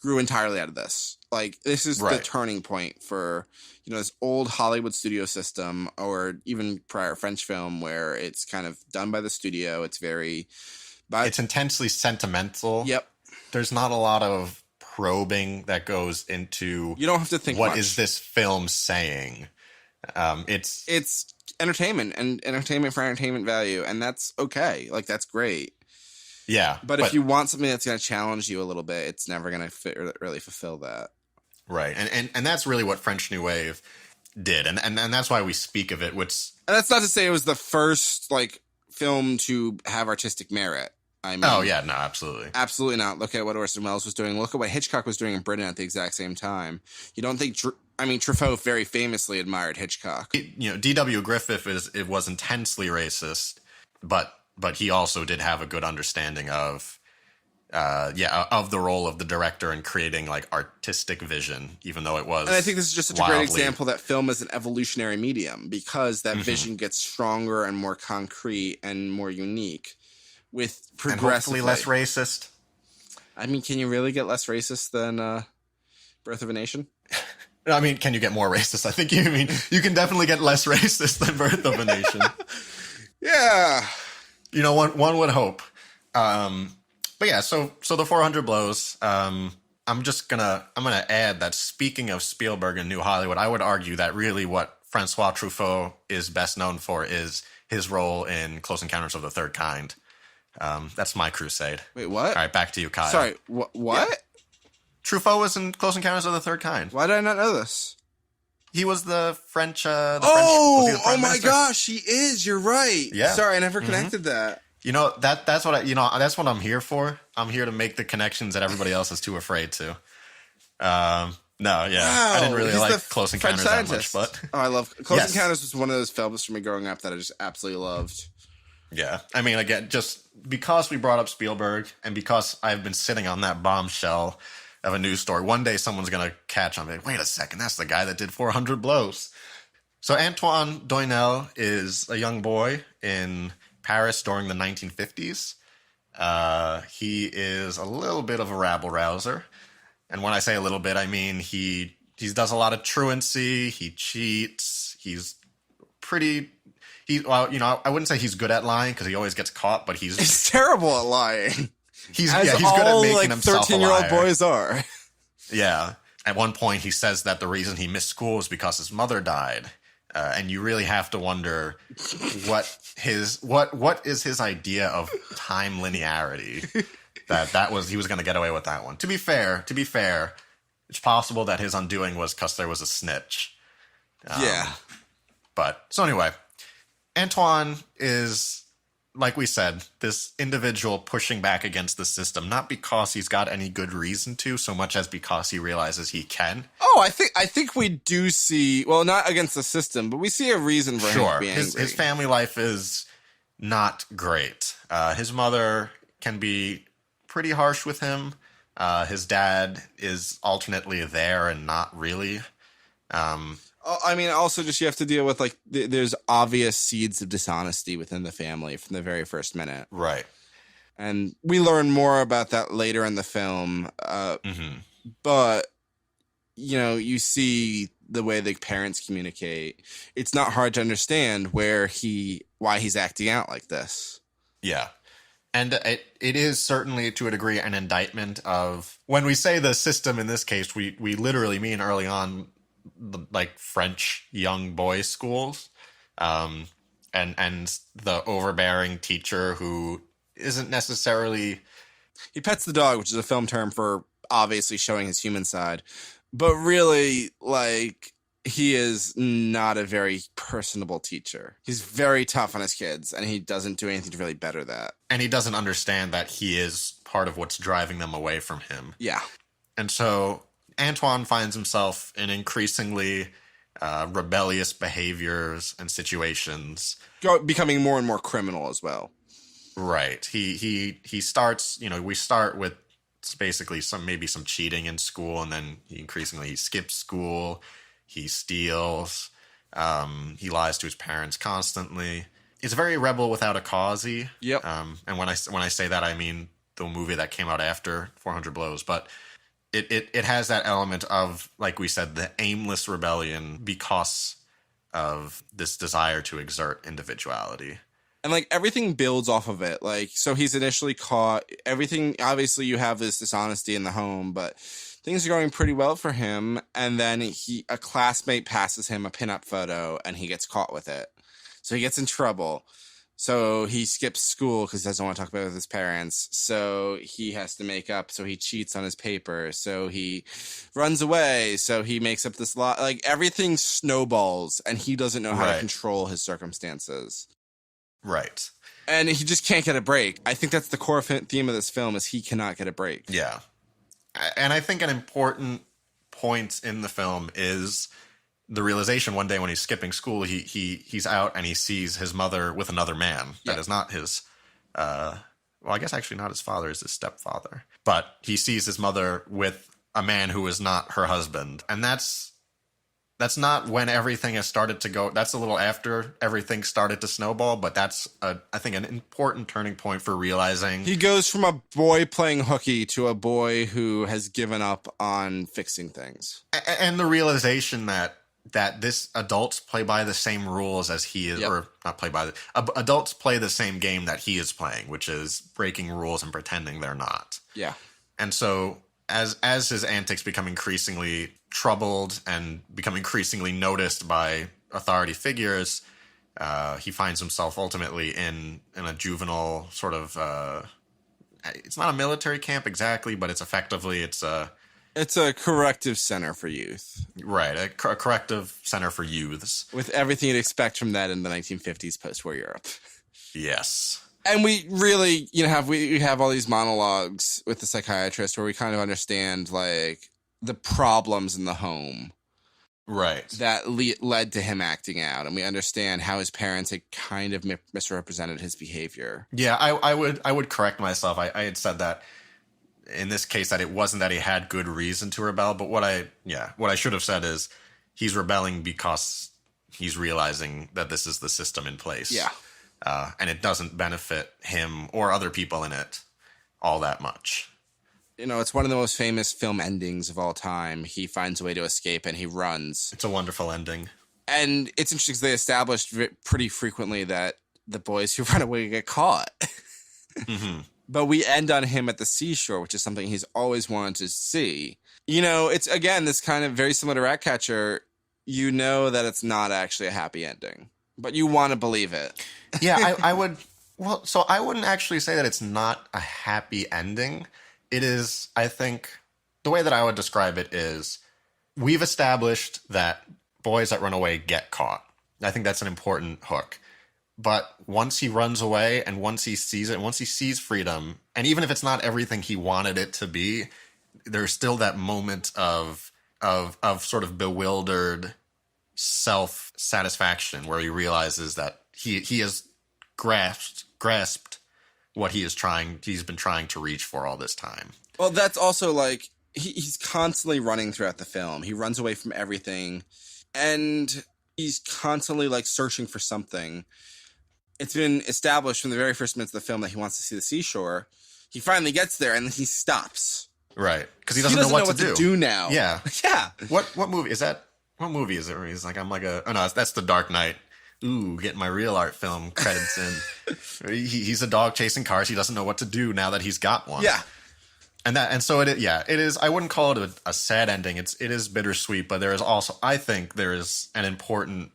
grew entirely out of this. Like, this is the turning point for this old Hollywood studio system, or even prior French film, where it's kind of done by the studio. It's it's intensely sentimental. Yep. There's not a lot of probing that goes into. You don't have to think. What much. is this film saying? It's entertainment and entertainment for entertainment value, and that's okay. Like, that's great. Yeah, but if you want something that's going to challenge you a little bit, it's never going to really fulfill that. Right, and that's really what French New Wave did, and that's why we speak of it. And that's not to say it was the first film to have artistic merit. I mean, oh yeah, no, absolutely, absolutely not. Look at what Orson Welles was doing. Look at what Hitchcock was doing in Britain at the exact same time. You don't think? Truffaut very famously admired Hitchcock. D.W. Griffith was intensely racist, but he also did have a good understanding of the role of the director in creating artistic vision, even though it was. And I think this is just such a great example that film is an evolutionary medium, because that vision gets stronger and more concrete and more unique with progressively. And hopefully less racist. I mean, can you really get less racist than Birth of a Nation? I mean, can you get more racist? I think you can definitely get less racist than Birth of a Nation. Yeah. One would hope. But yeah, so the 400 Blows. I'm gonna add that, speaking of Spielberg and New Hollywood, I would argue that really what Francois Truffaut is best known for is his role in Close Encounters of the Third Kind. That's my crusade. Wait, what? All right, back to you, Kyle. Sorry, what? Yeah. Truffaut was in Close Encounters of the Third Kind. Why did I not know this? He was the French. Oh my gosh, he is. You're right. Yeah. Sorry, I never connected that. That's what I'm here for. I'm here to make the connections that everybody else is too afraid to. Wow. I didn't really like Close Encounters that much, but I love Close Encounters. Was one of those films for me growing up that I just absolutely loved. Yeah, I mean, again, just because we brought up Spielberg and because I've been sitting on that bombshell of a news story. One day someone's going to catch on it. Wait a second, that's the guy that did 400 Blows. So Antoine Doinel is a young boy in Paris during the 1950s. He is a little bit of a rabble-rouser. And when I say a little bit, I mean he does a lot of truancy. He cheats. He's pretty... Well, you know, I wouldn't say he's good at lying because he always gets caught, but he's terrible at lying. He's As good all, at making like, himself 13-year-old a liar. boys are. Yeah. At one point, he says that the reason he missed school is because his mother died. And you really have to wonder what is his idea of time linearity. He was going to get away with that one. To be fair, it's possible that his undoing was because there was a snitch. Yeah. But so anyway, Antoine is, like we said, this individual pushing back against the system, not because he's got any good reason to, so much as because he realizes he can. Oh, I think we do see, well, not against the system, but we see a reason for him to be angry. His family life is not great. His mother can be pretty harsh with him. His dad is alternately there and not really. I mean, also just you have to deal with, like, there's obvious seeds of dishonesty within the family from the very first minute. Right. And we learn more about that later in the film. But, you know, you see the way the parents communicate. It's not hard to understand why he's acting out like this. Yeah. And it is certainly, to a degree, an indictment of... When we say the system in this case, we literally mean early on, like, French young boys' schools. And the overbearing teacher who isn't necessarily... He pets the dog, which is a film term for obviously showing his human side. But really, like... He is not a very personable teacher. He's very tough on his kids, and he doesn't do anything to really better that. And he doesn't understand that he is part of what's driving them away from him. Yeah. And so Antoine finds himself in increasingly rebellious behaviors and situations. Becoming more and more criminal as well. Right. He starts, you know, we start with basically some cheating in school, and then he skips school. He steals. He lies to his parents constantly. He's very rebel without a cause-y. Yep. And when I say that, I mean the movie that came out after 400 Blows. But it has that element of, like we said, the aimless rebellion because of this desire to exert individuality. And, like, everything builds off of it. Like, so he's initially caught. Everything, obviously, you have this dishonesty in the home, but things are going pretty well for him. And then a classmate passes him a pinup photo, and he gets caught with it. So he gets in trouble. So he skips school because he doesn't want to talk about it with his parents. So he has to make up. So he cheats on his paper. So he runs away. So he makes up this lie. Like, everything snowballs, and he doesn't know how to control his circumstances. Right. And he just can't get a break. I think that's the core theme of this film is he cannot get a break. Yeah. And I think an important point in the film is the realization one day when he's skipping school, he's out and he sees his mother with another man. That is not his, well, I guess actually not his father, is his stepfather. But he sees his mother with a man who is not her husband. And that's not when everything has started to go. That's a little after everything started to snowball, but that's, I think, an important turning point for realizing. He goes from a boy playing hooky to a boy who has given up on fixing things. And the realization that this adults play by the same rules as he is, or not play by adults play the same game that he is playing, which is breaking rules and pretending they're not. Yeah. And so as his antics become increasingly troubled and become increasingly noticed by authority figures, he finds himself ultimately in a juvenile sort of, it's not a military camp exactly, but it's a corrective center for youth. Right, a corrective center for youths. With everything you'd expect from that in the 1950s post-war Europe. Yes. And we really, we have all these monologues with the psychiatrist where we kind of understand, like, the problems in the home. Right. That led to him acting out. And we understand how his parents had kind of misrepresented his behavior. Yeah, I would correct myself. I had said that in this case that it wasn't that he had good reason to rebel, but what I should have said is he's rebelling because he's realizing that this is the system in place. Yeah. And it doesn't benefit him or other people in it all that much. You know, it's one of the most famous film endings of all time. He finds a way to escape and he runs. It's a wonderful ending. And it's interesting because they established pretty frequently that the boys who run away get caught. Mm-hmm. But we end on him at the seashore, which is something he's always wanted to see. You know, it's, again, this kind of very similar to Ratcatcher. You know that it's not actually a happy ending, but you want to believe it. Yeah, I would. Well, so I wouldn't actually say that it's not a happy ending. It is, I think, the way that I would describe it is we've established that boys that run away get caught. I think that's an important hook. But once he runs away and once he sees it, once he sees freedom, and even if it's not everything he wanted it to be, there's still that moment of sort of bewildered self-satisfaction where he realizes that he has grasped what he's been trying to reach for all this time. Well, that's also like he's constantly running throughout the film. He runs away from everything and he's constantly like searching for something. It's been established from the very first minutes of the film that he wants to see the seashore. He finally gets there and then he stops. Right. Because he doesn't know what to do now. Yeah. Yeah. What movie is that? What movie is it where he's like, oh no, that's The Dark Knight. Ooh, getting my real art film credits in. He's a dog chasing cars. He doesn't know what to do now that he's got one. Yeah. And so it is. I wouldn't call it a sad ending. It is bittersweet, but there is also, I think there is an important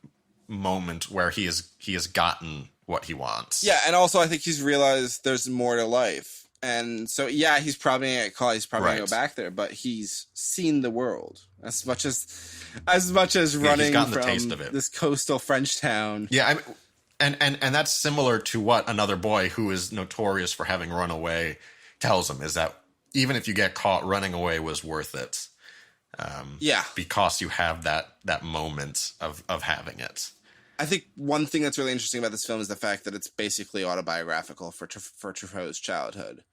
moment where he has gotten what he wants. Yeah. And also I think he's realized there's more to life. And so, yeah, he's probably going to get caught. He's probably going to go back there, but he's seen the world as much as running gotten from the taste of it. This coastal French town. Yeah. And that's similar to what another boy who is notorious for having run away tells him, is that even if you get caught, running away was worth it. Yeah. Because you have that moment of having it. I think one thing that's really interesting about this film is the fact that it's basically autobiographical for Truffaut's childhood.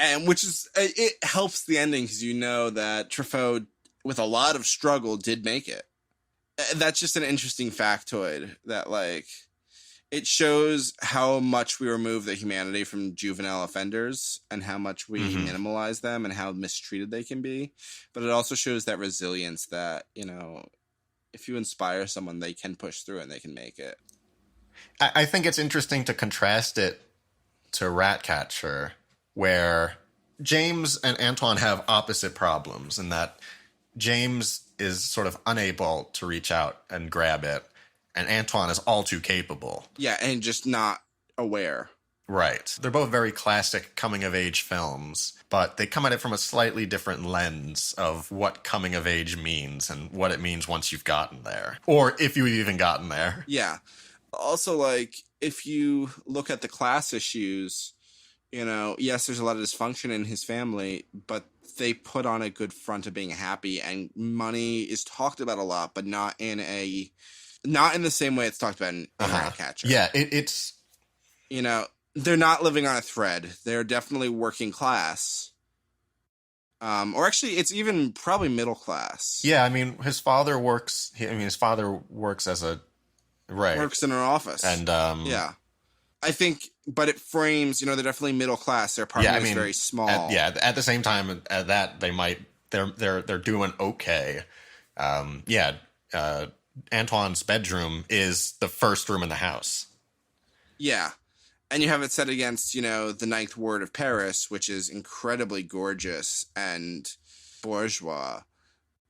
And which is, it helps the ending because you know that Truffaut, with a lot of struggle, did make it. That's just an interesting factoid that, like, it shows how much we remove the humanity from juvenile offenders and how much we minimalize them and how mistreated they can be. But it also shows that resilience that, you know, if you inspire someone, they can push through and they can make it. I think it's interesting to contrast it to Ratcatcher, where James and Antoine have opposite problems in that James is sort of unable to reach out and grab it, and Antoine is all too capable. Yeah, and just not aware. Right. They're both very classic coming-of-age films, but they come at it from a slightly different lens of what coming-of-age means and what it means once you've gotten there. Or if you've even gotten there. Yeah. Also, like, if you look at the class issues, you know, yes, there's a lot of dysfunction in his family, but they put on a good front of being happy, and money is talked about a lot, but not in the same way it's talked about in Ratcatcher. Yeah, it's... You know, they're not living on a thread. They're definitely working class. Or actually, it's even probably middle class. Yeah, I mean, his father works as a... Right. Works in an office. And, yeah. I think, but it frames, you know, they're definitely middle class. Their apartment is very small. At the same time, at that, they're doing okay. Antoine's bedroom is the first room in the house. Yeah. And you have it set against, you know, the Ninth Ward of Paris, which is incredibly gorgeous and bourgeois.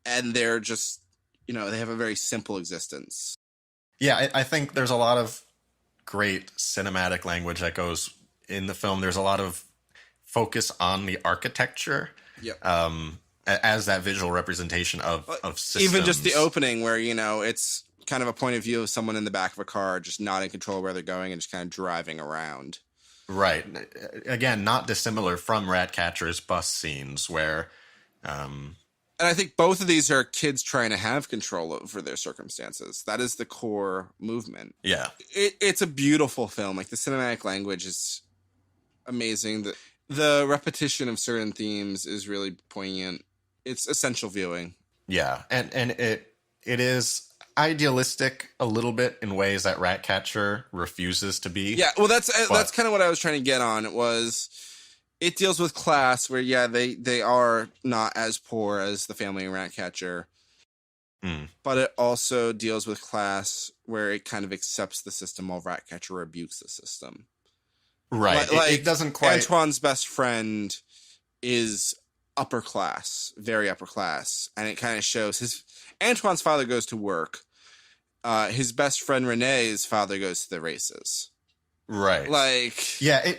And they're just, you know, they have a very simple existence. Yeah, I think there's a lot of great cinematic language that goes in the film. There's a lot of focus on the architecture. Yep. As that visual representation of systems. Even just the opening where, you know, it's kind of a point of view of someone in the back of a car just not in control of where they're going and just kind of driving around. Right. Again, not dissimilar from Ratcatcher's bus scenes where... and I think both of these are kids trying to have control over their circumstances. That is the core movement. Yeah. It's a beautiful film. Like, the cinematic language is amazing. The repetition of certain themes is really poignant. It's essential viewing. Yeah, and it is idealistic a little bit in ways that Ratcatcher refuses to be. Yeah, well, that's kind of what I was trying to get on. It deals with class where, yeah, they are not as poor as the family in Ratcatcher. But it also deals with class where it kind of accepts the system while Ratcatcher rebukes the system. Right. It doesn't quite... Antoine's best friend is upper class, very upper class. And it kind of shows Antoine's father goes to work. His best friend Renee's father goes to the races. Right. Like... Yeah,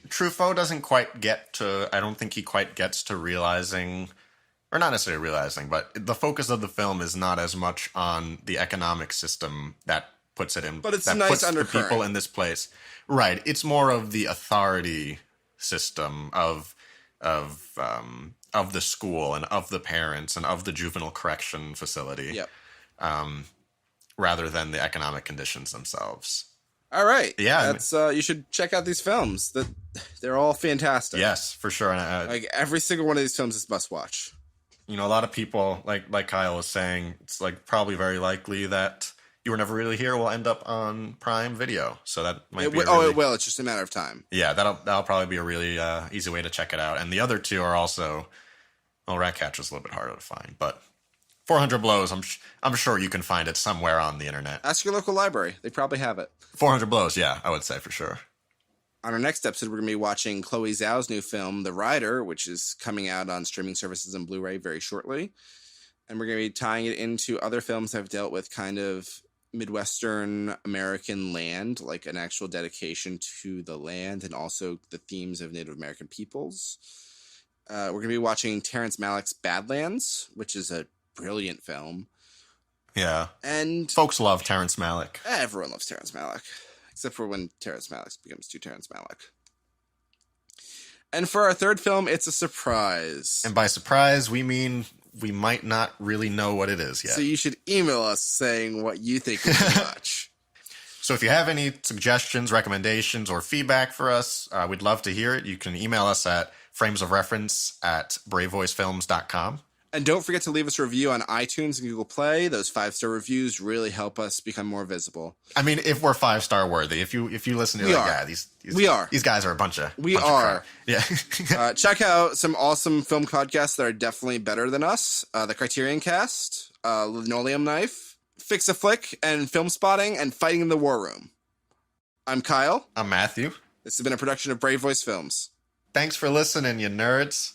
Truffaut doesn't quite get to... I don't think he quite gets to realizing... Or not necessarily realizing, but the focus of the film is not as much on the economic system that puts it in... But it's that nice puts undercurrent. the people in this place. Right. It's more of the authority system of the school and of the parents and of the juvenile correction facility. Yep. Rather than the economic conditions themselves. All right. Yeah. That's you should check out these films. They're all fantastic. Yes, for sure. Like every single one of these films is must watch. You know, a lot of people, like Kyle was saying, it's like probably very likely that You Were Never Really Here will end up on Prime Video. So that might be it will. It's just a matter of time. Yeah, that'll probably be a really easy way to check it out. And the other two are also, well, Ratcatcher's a little bit harder to find, but 400 Blows, I'm sure you can find it somewhere on the internet. Ask your local library. They probably have it. 400 Blows, yeah, I would say for sure. On our next episode, we're going to be watching Chloe Zhao's new film, The Rider, which is coming out on streaming services and Blu-ray very shortly. And we're going to be tying it into other films that have dealt with kind of Midwestern American land, like an actual dedication to the land and also the themes of Native American peoples. We're going to be watching Terrence Malick's Badlands, which is a brilliant film. Yeah. And folks love Terrence Malick. Everyone loves Terrence Malick. Except for when Terrence Malick becomes too Terrence Malick. And for our third film, it's a surprise. And by surprise, we mean we might not really know what it is yet. So you should email us saying what you think we should watch. So if you have any suggestions, recommendations, or feedback for us, we'd love to hear it. You can email us at framesofreference@bravevoicefilms.com. And don't forget to leave us a review on iTunes and Google Play. Those 5-star reviews really help us become more visible. I mean, if we're 5-star worthy, if you listen to these guys are a bunch of crap. Yeah. Check out some awesome film podcasts that are definitely better than us. The Criterion Cast, Linoleum Knife, Fix a Flick, and Film Spotting, and Fighting in the War Room. I'm Kyle. I'm Matthew. This has been a production of Brave Voice Films. Thanks for listening, you nerds.